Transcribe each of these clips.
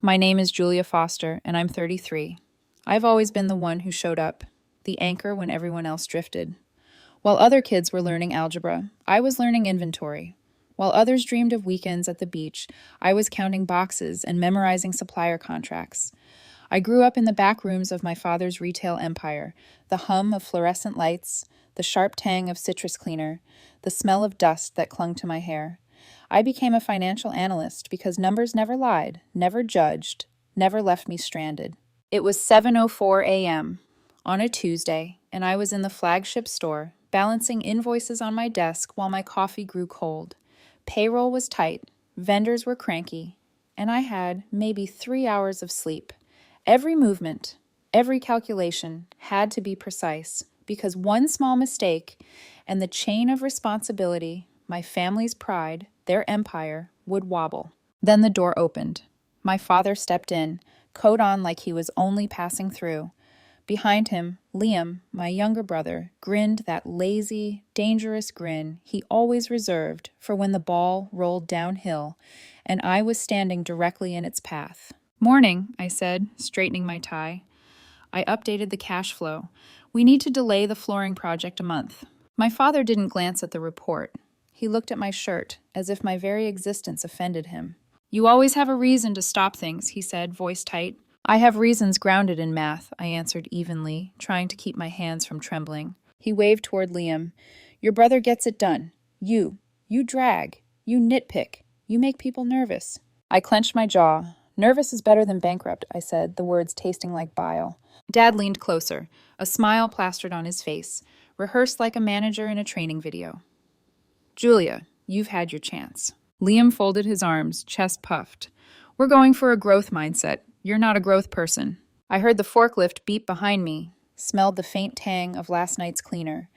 My name is Julia Foster, and I'm 33. I've always been the one who showed up, the anchor when everyone else drifted. While other kids were learning algebra, I was learning inventory. While others dreamed of weekends at the beach, I was counting boxes and memorizing supplier contracts. I grew up in the back rooms of my father's retail empire, the hum of fluorescent lights, the sharp tang of citrus cleaner, the smell of dust that clung to my hair. I became a financial analyst because numbers never lied, never judged, never left me stranded. It was 7:04 a.m. on a Tuesday, and I was in the flagship store, balancing invoices on my desk while my coffee grew cold. Payroll was tight, vendors were cranky, and I had maybe 3 hours of sleep. Every movement, every calculation had to be precise because one small mistake and the chain of responsibility, my family's pride, their empire, would wobble. Then the door opened. My father stepped in, coat on like he was only passing through. Behind him, Liam, my younger brother, grinned that lazy, dangerous grin he always reserved for when the ball rolled downhill and I was standing directly in its path. "Morning," I said, straightening my tie. I updated the cash flow. "We need to delay the flooring project a month." My father didn't glance at the report. He looked at my shirt, as if my very existence offended him. "You always have a reason to stop things," he said, voice tight. "I have reasons grounded in math," I answered evenly, trying to keep my hands from trembling. He waved toward Liam. "Your brother gets it done. You drag. You nitpick. You make people nervous." I clenched my jaw. "Nervous is better than bankrupt," I said, the words tasting like bile. Dad leaned closer, a smile plastered on his face, rehearsed like a manager in a training video. "Julia, you've had your chance." Liam folded his arms, chest puffed. "We're going for a growth mindset. You're not a growth person." I heard the forklift beep behind me, smelled the faint tang of last night's cleaner.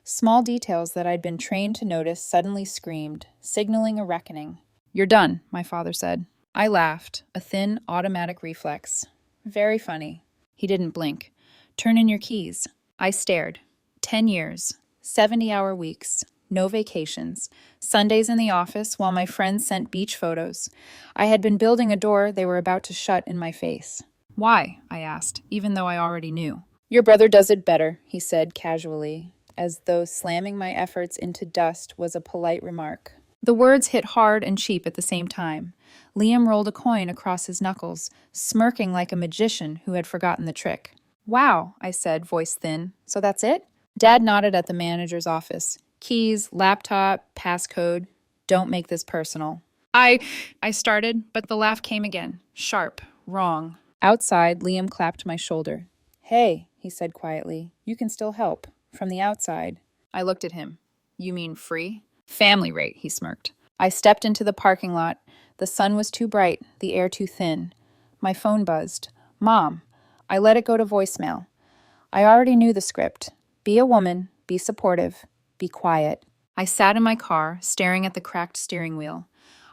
Small details that I'd been trained to notice suddenly screamed, signaling a reckoning. "You're done," my father said. I laughed, a thin, automatic reflex. "Very funny." He didn't blink. "Turn in your keys." I stared. 10 years, 70-hour weeks, no vacations, Sundays in the office while my friends sent beach photos. I had been building a door they were about to shut in my face. "Why?" I asked, even though I already knew. "Your brother does it better," he said casually, as though slamming my efforts into dust was a polite remark. The words hit hard and cheap at the same time. Liam rolled a coin across his knuckles, smirking like a magician who had forgotten the trick. "Wow," I said, voice thin. "So that's it?" Dad nodded at the manager's office. "Keys, laptop, passcode. Don't make this personal." I started, but the laugh came again. Sharp, wrong. Outside, Liam clapped my shoulder. "Hey," he said quietly, "you can still help. From the outside." I looked at him. "You mean free?" "Family rate," he smirked. I stepped into the parking lot. The sun was too bright, the air too thin. My phone buzzed. "Mom." I let it go to voicemail. I already knew the script. Be a woman, be supportive, be quiet. I sat in my car, staring at the cracked steering wheel.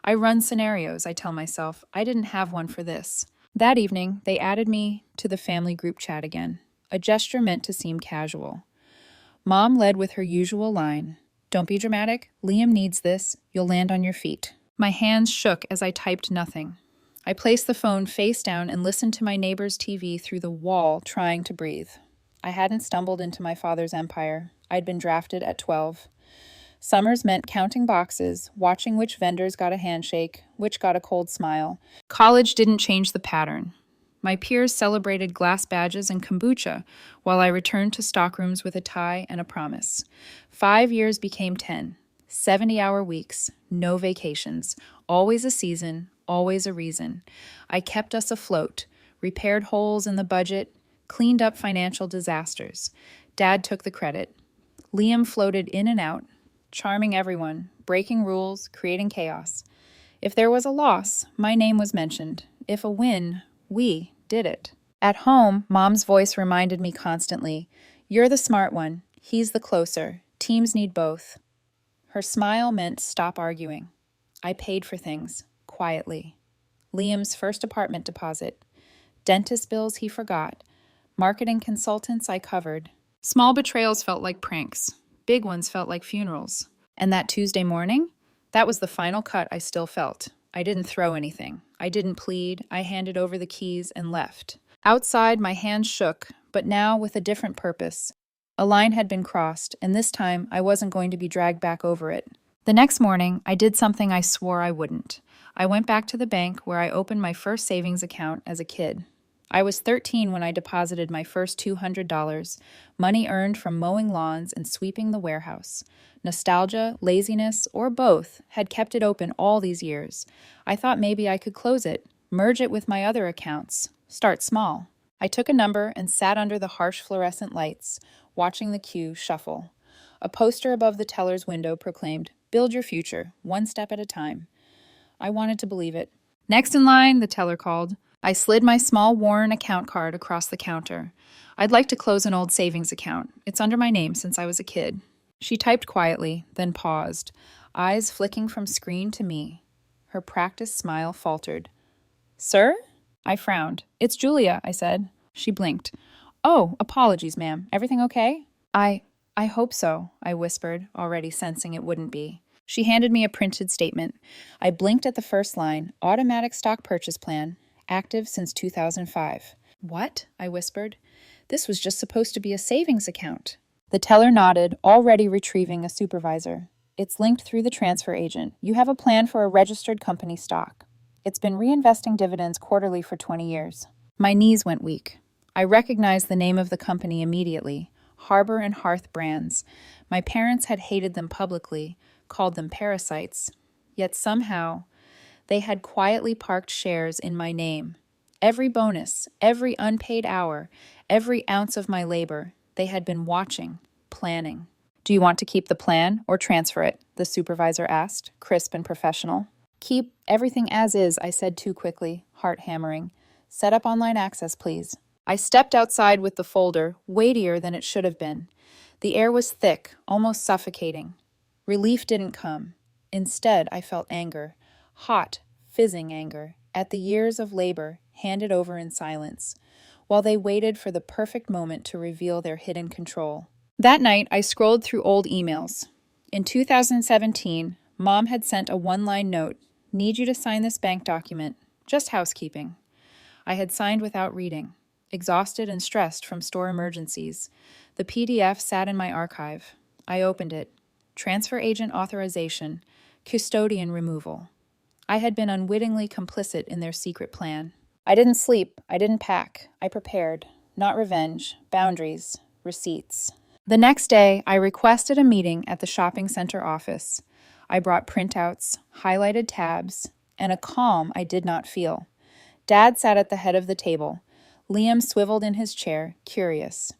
I run scenarios, I tell myself. I didn't have one for this. That evening, they added me to the family group chat again, a gesture meant to seem casual. Mom led with her usual line, "Don't be dramatic. Liam needs this. You'll land on your feet." My hands shook as I typed nothing. I placed the phone face down and listened to my neighbor's TV through the wall, trying to breathe. I hadn't stumbled into my father's empire. I'd been drafted at 12. Summers meant counting boxes, watching which vendors got a handshake, which got a cold smile. College didn't change the pattern. My peers celebrated glass badges and kombucha, while I returned to stockrooms with a tie and a promise. 5 years became 10. 70-hour weeks, no vacations, always a season, always a reason. I kept us afloat, repaired holes in the budget, cleaned up financial disasters. Dad took the credit. Liam floated in and out, charming everyone, breaking rules, creating chaos. If there was a loss, my name was mentioned. If a win, we did it. At home, Mom's voice reminded me constantly, "You're the smart one. He's the closer. Teams need both." Her smile meant stop arguing. I paid for things, quietly. Liam's first apartment deposit. Dentist bills he forgot. Marketing consultants I covered. Small betrayals felt like pranks. Big ones felt like funerals. And that Tuesday morning? That was the final cut I still felt. I didn't throw anything. I didn't plead. I handed over the keys and left. Outside, my hands shook, but now with a different purpose. A line had been crossed, and this time I wasn't going to be dragged back over it. The next morning, I did something I swore I wouldn't. I went back to the bank where I opened my first savings account as a kid. I was 13 when I deposited my first $200, money earned from mowing lawns and sweeping the warehouse. Nostalgia, laziness, or both had kept it open all these years. I thought maybe I could close it, merge it with my other accounts, start small. I took a number and sat under the harsh fluorescent lights, watching the queue shuffle. A poster above the teller's window proclaimed, "Build your future, one step at a time." I wanted to believe it. "Next in line," the teller called. I slid my small worn account card across the counter. "I'd like to close an old savings account. It's under my name since I was a kid." She typed quietly, then paused, eyes flicking from screen to me. Her practiced smile faltered. "Sir?" I frowned. "It's Julia," I said. She blinked. "Oh, apologies, ma'am. Everything okay?" I hope so," I whispered, already sensing it wouldn't be. She handed me a printed statement. I blinked at the first line, "Automatic stock purchase plan, active since 2005. "What?" I whispered. "This was just supposed to be a savings account." The teller nodded, already retrieving a supervisor. "It's linked through the transfer agent. You have a plan for a registered company stock. It's been reinvesting dividends quarterly for 20 years. My knees went weak. I recognized the name of the company immediately. Harbor and Hearth brands. My parents had hated them publicly, called them parasites. Yet somehow, they had quietly parked shares in my name. Every bonus, every unpaid hour, every ounce of my labor, they had been watching, planning. "Do you want to keep the plan or transfer it?" the supervisor asked, crisp and professional. "Keep everything as is," I said too quickly, heart hammering. "Set up online access, please." I stepped outside with the folder, weightier than it should have been. The air was thick, almost suffocating. Relief didn't come. Instead, I felt anger. Hot, fizzing anger, at the years of labor handed over in silence, while they waited for the perfect moment to reveal their hidden control. That night, I scrolled through old emails. In 2017, Mom had sent a one-line note, "Need you to sign this bank document. Just housekeeping." I had signed without reading. Exhausted and stressed from store emergencies, the PDF sat in my archive. I opened it. Transfer agent authorization, custodian removal. I had been unwittingly complicit in their secret plan. I didn't sleep. I didn't pack. I prepared. Not revenge. Boundaries. Receipts. The next day, I requested a meeting at the shopping center office. I brought printouts, highlighted tabs, and a calm I did not feel. Dad sat at the head of the table. Liam swiveled in his chair, curious.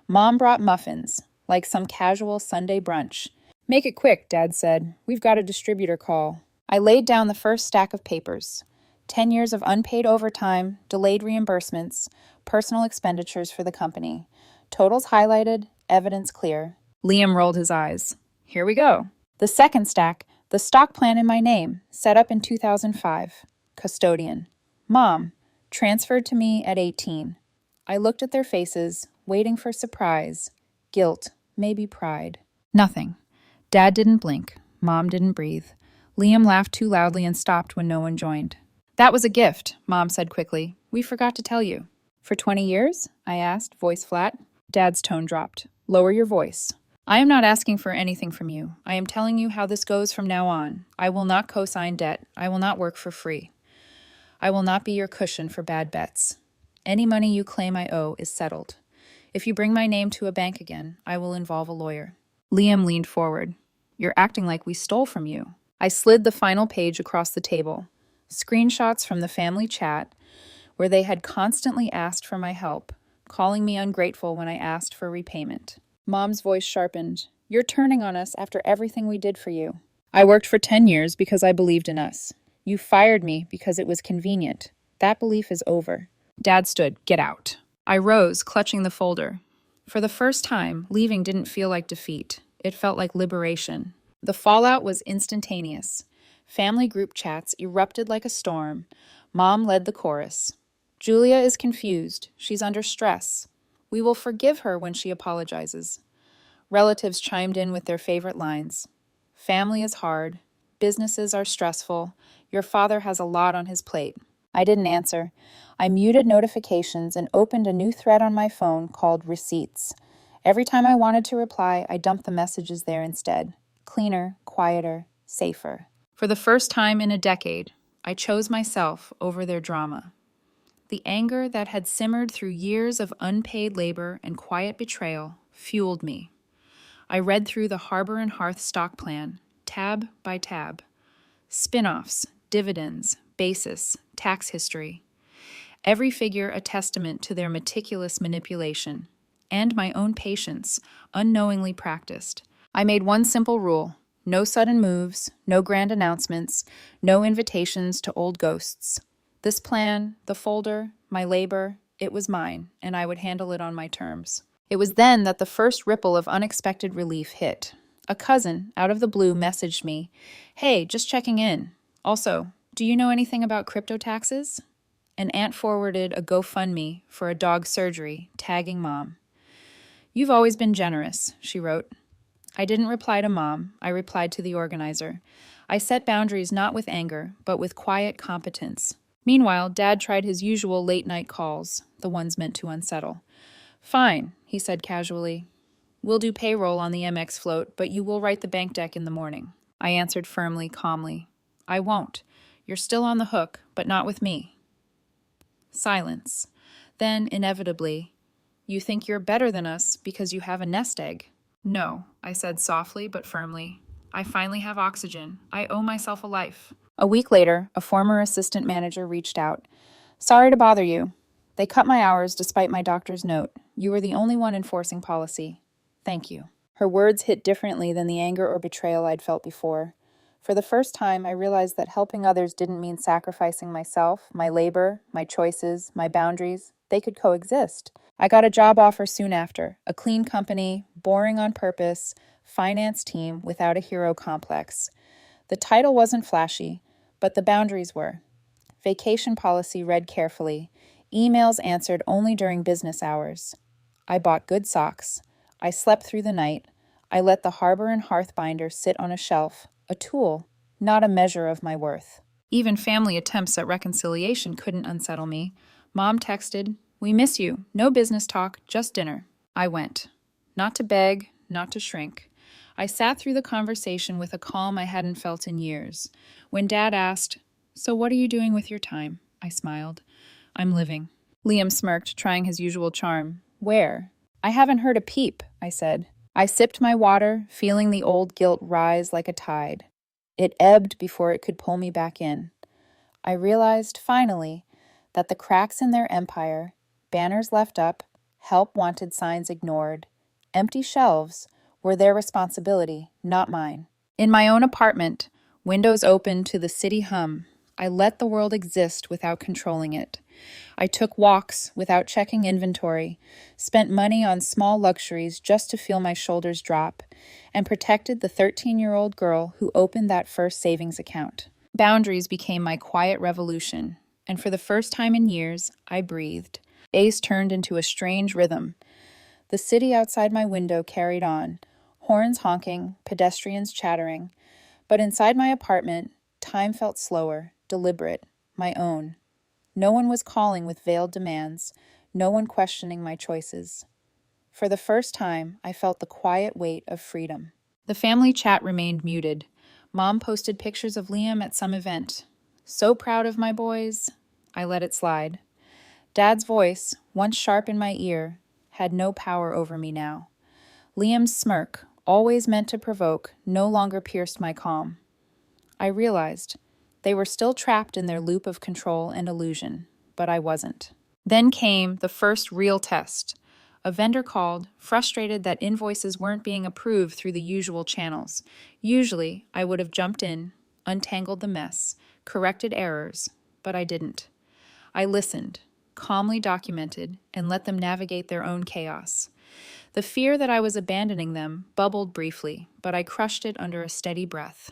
Mom brought muffins, like some casual Sunday brunch. "Make it quick," Dad said. "We've got a distributor call." I laid down the first stack of papers. 10 years of unpaid overtime, delayed reimbursements, personal expenditures for the company. Totals highlighted, evidence clear. Liam rolled his eyes. "Here we go." The second stack, the stock plan in my name, set up in 2005. Custodian. Mom. Transferred to me at 18. I looked at their faces, waiting for surprise, guilt, maybe pride. Nothing. Dad didn't blink. Mom didn't breathe. Liam laughed too loudly and stopped when no one joined. "That was a gift," Mom said quickly. "We forgot to tell you." "For 20 years?" I asked, voice flat. Dad's tone dropped. "Lower your voice. I am not asking for anything from you. I am telling you how this goes from now on. I will not co-sign debt. I will not work for free. I will not be your cushion for bad bets. Any money you claim I owe is settled. If you bring my name to a bank again, I will involve a lawyer." Liam leaned forward. "You're acting like we stole from you." I slid the final page across the table. Screenshots from the family chat, where they had constantly asked for my help, calling me ungrateful when I asked for repayment. Mom's voice sharpened. "You're turning on us after everything we did for you. I worked for 10 years because I believed in us. You fired me because it was convenient. That belief is over." Dad stood. "Get out." I rose, clutching the folder. For the first time, leaving didn't feel like defeat. It felt like liberation. The fallout was instantaneous. Family group chats erupted like a storm. Mom led the chorus. "Julia is confused. She's under stress. We will forgive her when she apologizes." Relatives chimed in with their favorite lines. "Family is hard. Businesses are stressful. Your father has a lot on his plate. I didn't answer. I muted notifications and opened a new thread on my phone called Receipts. Every time I wanted to reply, I dumped the messages there instead. Cleaner, quieter, safer. For the first time in a decade, I chose myself over their drama. The anger that had simmered through years of unpaid labor and quiet betrayal fueled me. I read through the Harbor and Hearth stock plan, tab by tab. Spin-offs, dividends, basis, tax history. Every figure a testament to their meticulous manipulation, and my own patience, unknowingly practiced. I made one simple rule: no sudden moves, no grand announcements, no invitations to old ghosts. This plan, the folder, my labor, it was mine, and I would handle it on my terms. It was then that the first ripple of unexpected relief hit. A cousin, out of the blue, messaged me, "Hey, just checking in. Also, do you know anything about crypto taxes?" An aunt forwarded a GoFundMe for a dog surgery, tagging Mom. "You've always been generous," she wrote. I didn't reply to Mom. I replied to the organizer. I set boundaries not with anger, but with quiet competence. Meanwhile, Dad tried his usual late-night calls, the ones meant to unsettle. "Fine," he said casually. "We'll do payroll on the MX float, but you will write the bank deck in the morning." I answered firmly, calmly. "I won't. You're still on the hook, but not with me." Silence. Then, inevitably, "You think you're better than us because you have a nest egg." "No," I said softly but firmly. "I finally have oxygen. I owe myself a life." A week later, a former assistant manager reached out. "Sorry to bother you. They cut my hours despite my doctor's note. You were the only one enforcing policy. Thank you." Her words hit differently than the anger or betrayal I'd felt before. For the first time, I realized that helping others didn't mean sacrificing myself, my labor, my choices, my boundaries. They could coexist. I got a job offer soon after, a clean company, boring on purpose, finance team without a hero complex. The title wasn't flashy, but the boundaries were. Vacation policy read carefully. Emails answered only during business hours. I bought good socks. I slept through the night. I let the Harbor and Hearth binder sit on a shelf, a tool, not a measure of my worth. Even family attempts at reconciliation couldn't unsettle me. Mom texted, "We miss you. No business talk, just dinner." I went. Not to beg, not to shrink. I sat through the conversation with a calm I hadn't felt in years. When Dad asked, "So what are you doing with your time?" I smiled. "I'm living." Liam smirked, trying his usual charm. "Where?" "I haven't heard a peep," I said. I sipped my water, feeling the old guilt rise like a tide. It ebbed before it could pull me back in. I realized, finally, that the cracks in their empire, banners left up, help wanted signs ignored, empty shelves, were their responsibility, not mine. In my own apartment, windows open to the city hum, I let the world exist without controlling it. I took walks without checking inventory, spent money on small luxuries just to feel my shoulders drop, and protected the 13-year-old girl who opened that first savings account. Boundaries became my quiet revolution, and for the first time in years, I breathed. Days turned into a strange rhythm. The city outside my window carried on, horns honking, pedestrians chattering, but inside my apartment, time felt slower, deliberate, my own. No one was calling with veiled demands, no one questioning my choices. For the first time, I felt the quiet weight of freedom. The family chat remained muted. Mom posted pictures of Liam at some event. "So proud of my boys." I let it slide. Dad's voice, once sharp in my ear, had no power over me now. Liam's smirk, always meant to provoke, no longer pierced my calm. I realized they were still trapped in their loop of control and illusion, but I wasn't. Then came the first real test. A vendor called, frustrated that invoices weren't being approved through the usual channels. Usually, I would have jumped in, untangled the mess, corrected errors, but I didn't. I listened, calmly documented, and let them navigate their own chaos. The fear that I was abandoning them bubbled briefly, but I crushed it under a steady breath.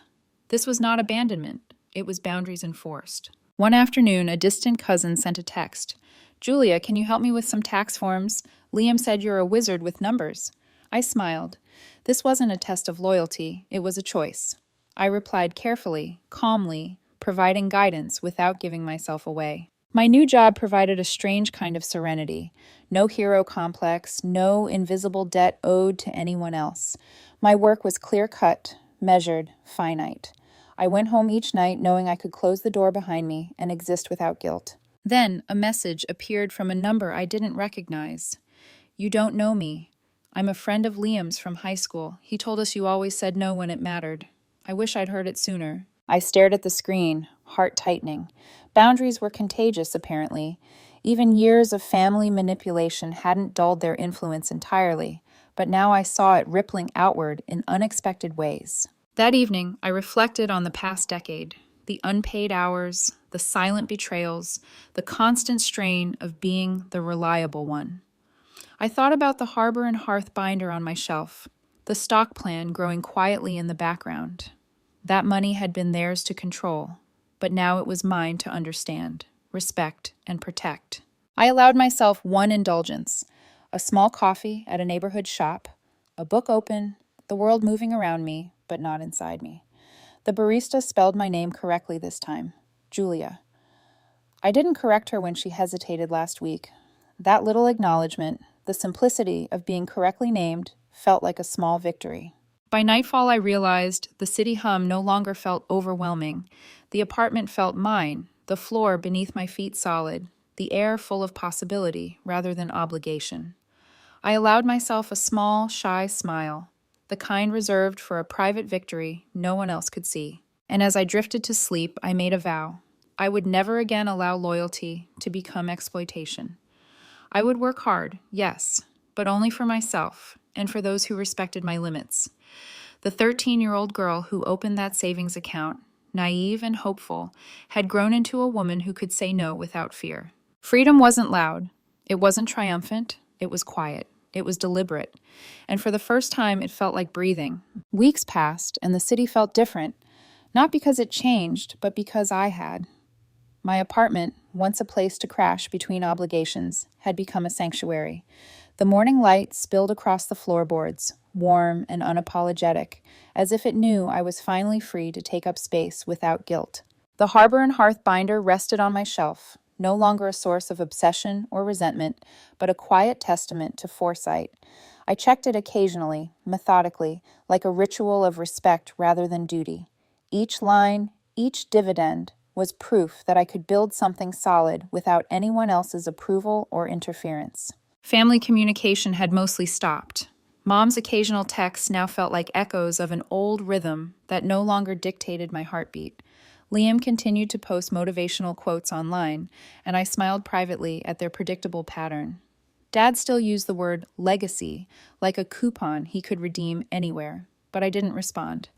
This was not abandonment. It was boundaries enforced. One afternoon, a distant cousin sent a text. "Julia, can you help me with some tax forms? Liam said you're a wizard with numbers." I smiled. This wasn't a test of loyalty. It was a choice. I replied carefully, calmly, providing guidance without giving myself away. My new job provided a strange kind of serenity. No hero complex, no invisible debt owed to anyone else. My work was clear-cut, measured, finite. I went home each night knowing I could close the door behind me and exist without guilt. Then a message appeared from a number I didn't recognize. "You don't know me. I'm a friend of Liam's from high school. He told us you always said no when it mattered. I wish I'd heard it sooner." I stared at the screen, heart tightening. Boundaries were contagious, apparently. Even years of family manipulation hadn't dulled their influence entirely, but now I saw it rippling outward in unexpected ways. That evening, I reflected on the past decade, the unpaid hours, the silent betrayals, the constant strain of being the reliable one. I thought about the Harbor and Hearth binder on my shelf, the stock plan growing quietly in the background. That money had been theirs to control, but now it was mine to understand, respect, and protect. I allowed myself one indulgence: a small coffee at a neighborhood shop, a book open, the world moving around me, but not inside me. The barista spelled my name correctly this time, Julia. I didn't correct her when she hesitated last week. That little acknowledgement, the simplicity of being correctly named, felt like a small victory. By nightfall, I realized the city hum no longer felt overwhelming. The apartment felt mine, the floor beneath my feet solid, the air full of possibility rather than obligation. I allowed myself a small, shy smile, the kind reserved for a private victory no one else could see. And as I drifted to sleep, I made a vow. I would never again allow loyalty to become exploitation. I would work hard, yes, but only for myself and for those who respected my limits. The 13-year-old girl who opened that savings account, naive and hopeful, had grown into a woman who could say no without fear. Freedom wasn't loud. It wasn't triumphant. It was quiet. It was deliberate. And for the first time, it felt like breathing. Weeks passed, and the city felt different, not because it changed, but because I had. My apartment, once a place to crash between obligations, had become a sanctuary. The morning light spilled across the floorboards, warm and unapologetic, as if it knew I was finally free to take up space without guilt. The Harbor and Hearth binder rested on my shelf, no longer a source of obsession or resentment, but a quiet testament to foresight. I checked it occasionally, methodically, like a ritual of respect rather than duty. Each line, each dividend, was proof that I could build something solid without anyone else's approval or interference. Family communication had mostly stopped. Mom's occasional texts now felt like echoes of an old rhythm that no longer dictated my heartbeat. Liam continued to post motivational quotes online, and I smiled privately at their predictable pattern. Dad still used the word legacy, like a coupon he could redeem anywhere, but I didn't respond.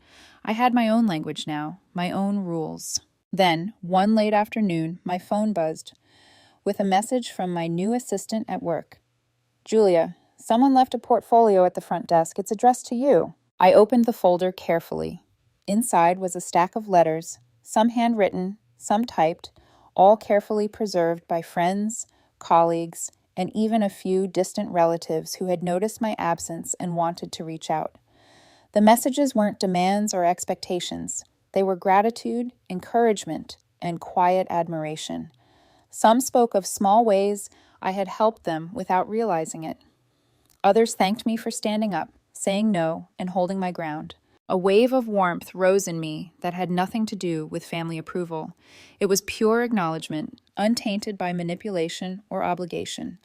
I had my own language now, my own rules. Then, one late afternoon, my phone buzzed with a message from my new assistant at work. "Julia, someone left a portfolio at the front desk. It's addressed to you." I opened the folder carefully. Inside was a stack of letters, some handwritten, some typed, all carefully preserved by friends, colleagues, and even a few distant relatives who had noticed my absence and wanted to reach out. The messages weren't demands or expectations. They were gratitude, encouragement, and quiet admiration. Some spoke of small ways I had helped them without realizing it. Others thanked me for standing up, saying no, and holding my ground. A wave of warmth rose in me that had nothing to do with family approval. It was pure acknowledgement, untainted by manipulation or obligation.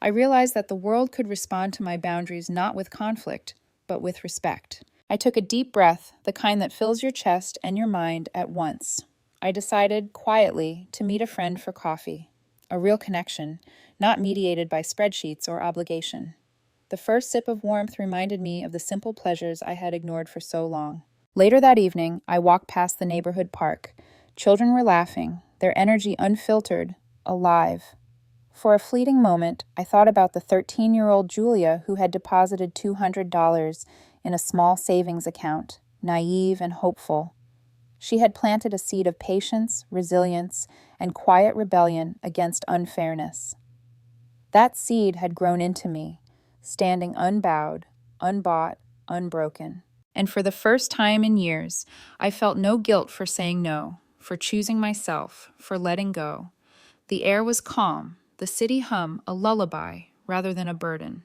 I realized that the world could respond to my boundaries not with conflict, but with respect. I took a deep breath, the kind that fills your chest and your mind at once. I decided, quietly, to meet a friend for coffee. A real connection, not mediated by spreadsheets or obligation. The first sip of warmth reminded me of the simple pleasures I had ignored for so long. Later that evening, I walked past the neighborhood park. Children were laughing, their energy unfiltered, alive. For a fleeting moment, I thought about the 13-year-old Julia who had deposited $200 in a small savings account, naive and hopeful. She had planted a seed of patience, resilience, and quiet rebellion against unfairness. That seed had grown into me, standing unbowed, unbought, unbroken. And for the first time in years, I felt no guilt for saying no, for choosing myself, for letting go. The air was calm, the city hum a lullaby rather than a burden.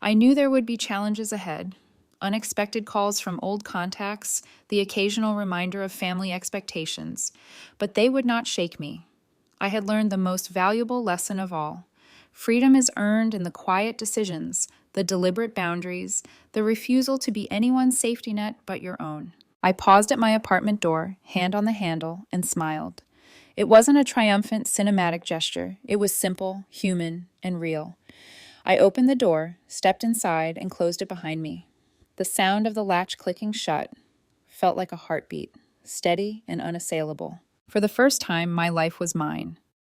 I knew there would be challenges ahead, unexpected calls from old contacts, the occasional reminder of family expectations, but they would not shake me. I had learned the most valuable lesson of all. Freedom is earned in the quiet decisions, the deliberate boundaries, the refusal to be anyone's safety net but your own. I paused at my apartment door, hand on the handle, and smiled. It wasn't a triumphant cinematic gesture. It was simple, human, and real. I opened the door, stepped inside, and closed it behind me. The sound of the latch clicking shut felt like a heartbeat, steady and unassailable. For the first time, my life was mine.